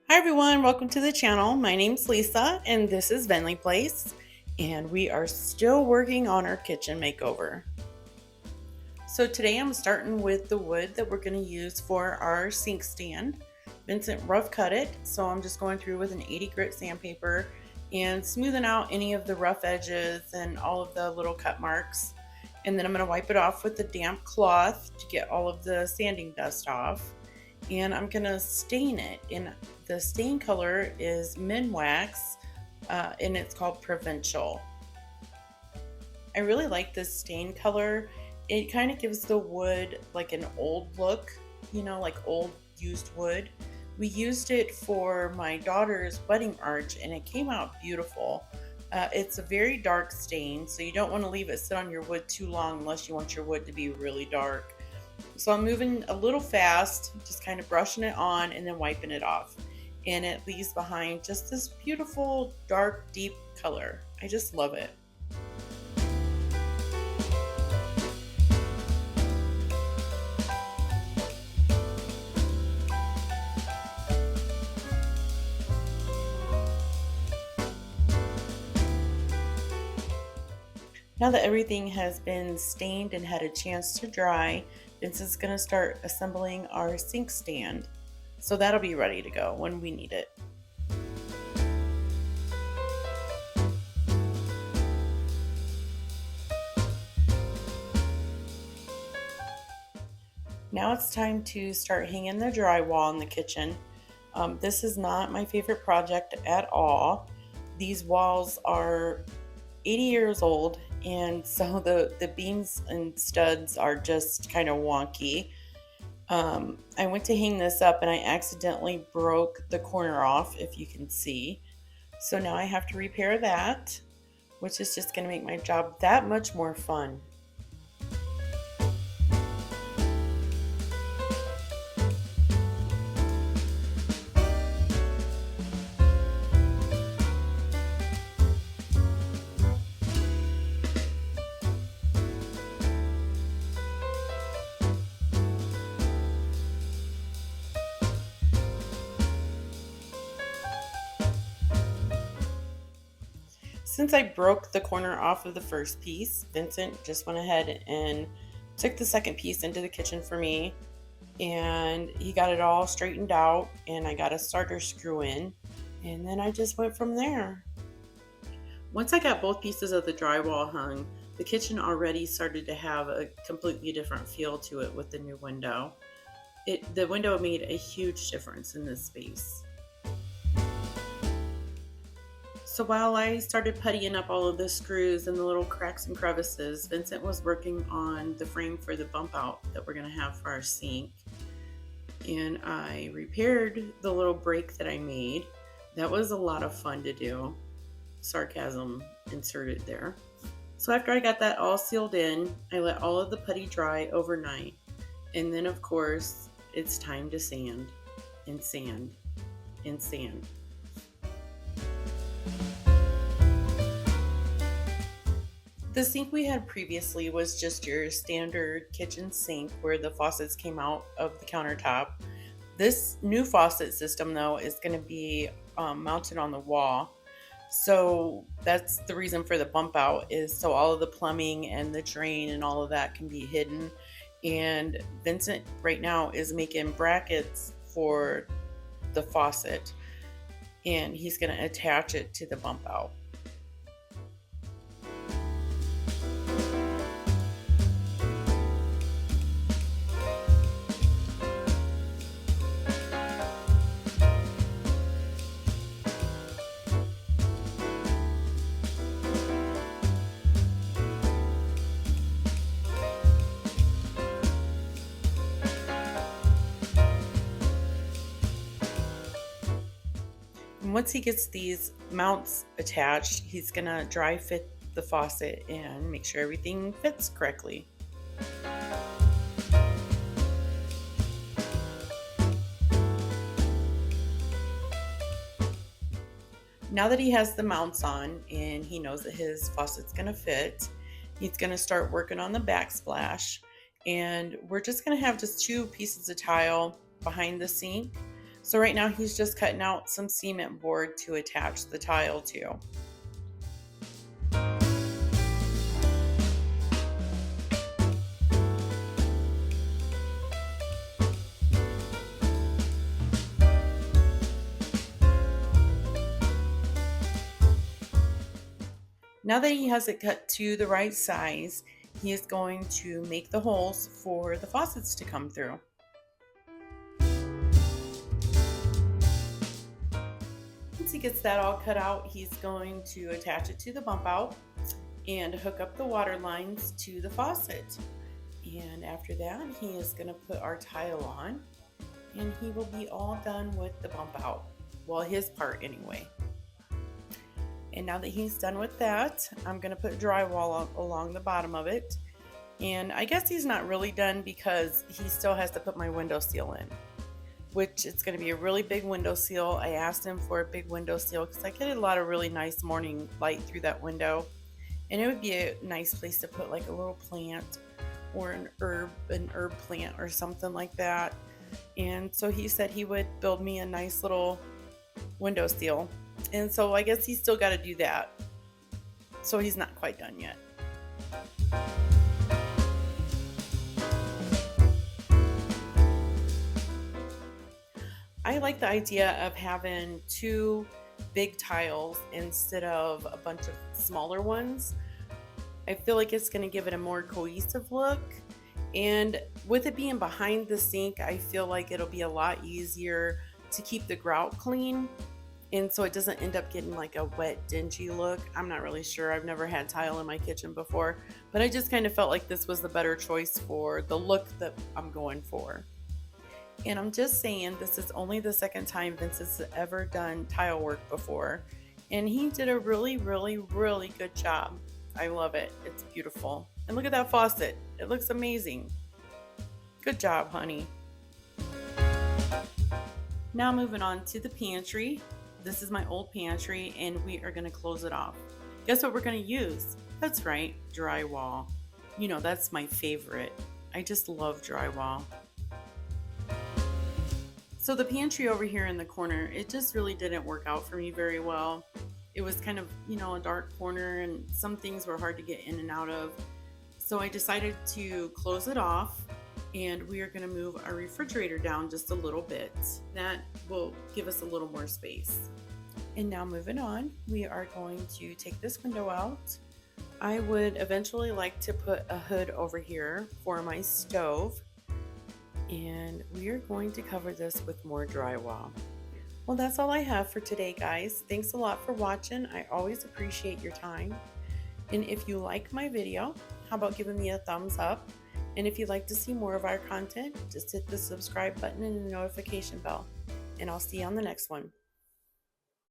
Hi everyone, welcome to the channel. My name's Lisa and this is Venley Place, and we are still working on our kitchen makeover. So today I'm starting with the wood that we're going to use for our sink stand. Vincent rough cut it, so I'm just going through with an 80 grit sandpaper and smoothing out any of the rough edges and all of the little cut marks. And then I'm going to wipe it off with a damp cloth to get all of the sanding dust off. And I'm going to stain it, and the stain color is Minwax, and it's called Provincial. I really like this stain color. It kind of gives the wood like an old look, like old used wood. We used it for my daughter's wedding arch and it came out beautiful. It's a very dark stain, so you don't want to leave it sit on your wood too long unless you want your wood to be really dark. So I'm moving a little fast, just kind of brushing it on and then wiping it off. And it leaves behind just this beautiful, dark, deep color. I just love it. Now that everything has been stained and had a chance to dry, Vincent's going to start assembling our sink stand. So that'll be ready to go when we need it. Now it's time to start hanging the drywall in the kitchen. This is not my favorite project at all. These walls are 80 years old, and so the beams and studs are just kind of wonky. I went to hang this up and I accidentally broke the corner off, if you can see. So now I have to repair that, which is just going to make my job that much more fun. Since I broke the corner off of the first piece, Vincent just went ahead and took the second piece into the kitchen for me, and he got it all straightened out, and I got a starter screw in, and then I just went from there. Once I got both pieces of the drywall hung, the kitchen already started to have a completely different feel to it with the new window. The window made a huge difference in this space. So while I started puttying up all of the screws and the little cracks and crevices, Vincent was working on the frame for the bump out that we're going to have for our sink. And I repaired the little break that I made. That was a lot of fun to do. Sarcasm inserted there. So after I got that all sealed in, I let all of the putty dry overnight. And then of course, it's time to sand and sand and sand. The sink we had previously was just your standard kitchen sink where the faucets came out of the countertop. This new faucet system, though, is going to be mounted on the wall. So that's the reason for the bump out, is so all of the plumbing and the drain and all of that can be hidden. And Vincent right now is making brackets for the faucet, and he's going to attach it to the bump out. And once he gets these mounts attached, he's gonna dry fit the faucet and make sure everything fits correctly. Now that he has the mounts on and he knows that his faucet's gonna fit, he's gonna start working on the backsplash. And we're just gonna have just two pieces of tile behind the sink. So right now he's just cutting out some cement board to attach the tile to. Now that he has it cut to the right size, he is going to make the holes for the faucets to come through. Once he gets that all cut out, he's going to attach it to the bump out and hook up the water lines to the faucet. And after that, he is going to put our tile on, and he will be all done with the bump out. Well, his part anyway. And now that he's done with that, I'm going to put drywall along the bottom of it. And I guess he's not really done because he still has to put my window seal in, which it's going to be a really big window seal. I asked him for a big window seal because I get a lot of really nice morning light through that window. And it would be a nice place to put like a little plant or an herb plant or something like that. And so he said he would build me a nice little window seal. And so I guess he's still got to do that. So he's not quite done yet. I like the idea of having two big tiles instead of a bunch of smaller ones. I feel like it's going to give it a more cohesive look. And with it being behind the sink, I feel like it'll be a lot easier to keep the grout clean. And so it doesn't end up getting like a wet, dingy look. I'm not really sure. I've never had tile in my kitchen before, but I just kind of felt like this was the better choice for the look that I'm going for. And I'm just saying, this is only the second time Vince has ever done tile work before. And he did a really, really, really good job. I love it. It's beautiful. And look at that faucet. It looks amazing. Good job, honey. Now moving on to the pantry. This is my old pantry and we are going to close it off. Guess what we're going to use? That's right, drywall. You know, that's my favorite. I just love drywall. So the pantry over here in the corner, it just really didn't work out for me very well. It was kind of, a dark corner and some things were hard to get in and out of. So I decided to close it off and we are going to move our refrigerator down just a little bit. That will give us a little more space. And now moving on, we are going to take this window out. I would eventually like to put a hood over here for my stove. And we are going to cover this with more drywall. Well, that's all I have for today, guys. Thanks a lot for watching. I always appreciate your time. And if you like my video, how about giving me a thumbs up? And if you'd like to see more of our content, just hit the subscribe button and the notification bell. And I'll see you on the next one.